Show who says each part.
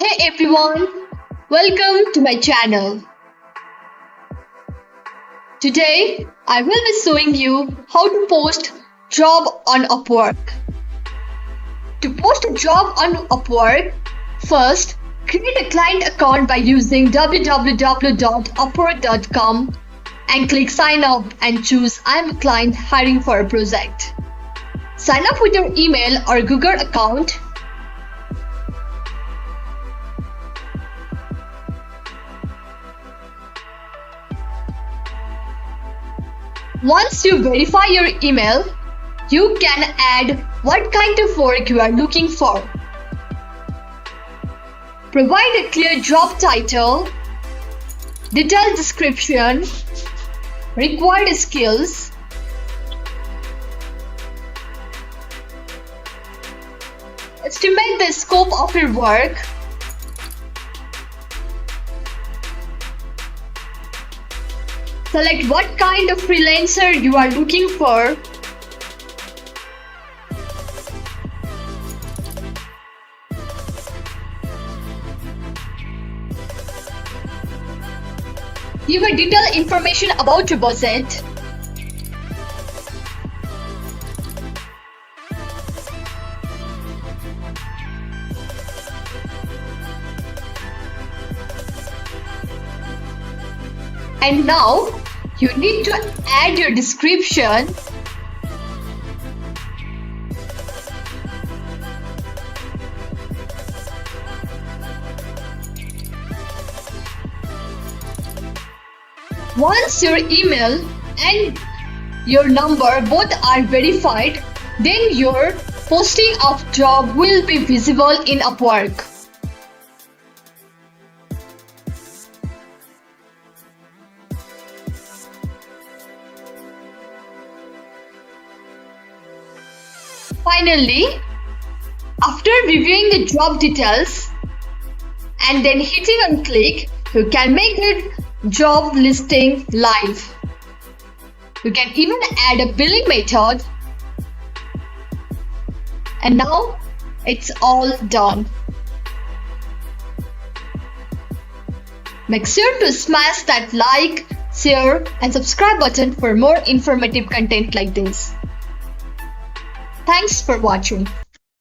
Speaker 1: Hey everyone, welcome to my channel. Today I will be showing you how to post job on Upwork. To post a job on Upwork, first create a client account by using www.upwork.com and click sign up and choose I am a client hiring for a project. Sign up with your email or Google account. Once you verify your email, you can add what kind of work you are looking for. Provide a clear job title, detailed description, required skills, estimate the scope of your work, select what kind of freelancer you are looking for, give a detailed information about your budget, and now you need to add your description, once your email and your number both are verified, then your posting of job will be visible in Upwork. Finally, after reviewing the job details and then hitting on click, you can make the job listing live. You can even add a billing method. And now it's all done. Make sure to smash that like, share and subscribe button for more informative content like this. Thanks for watching.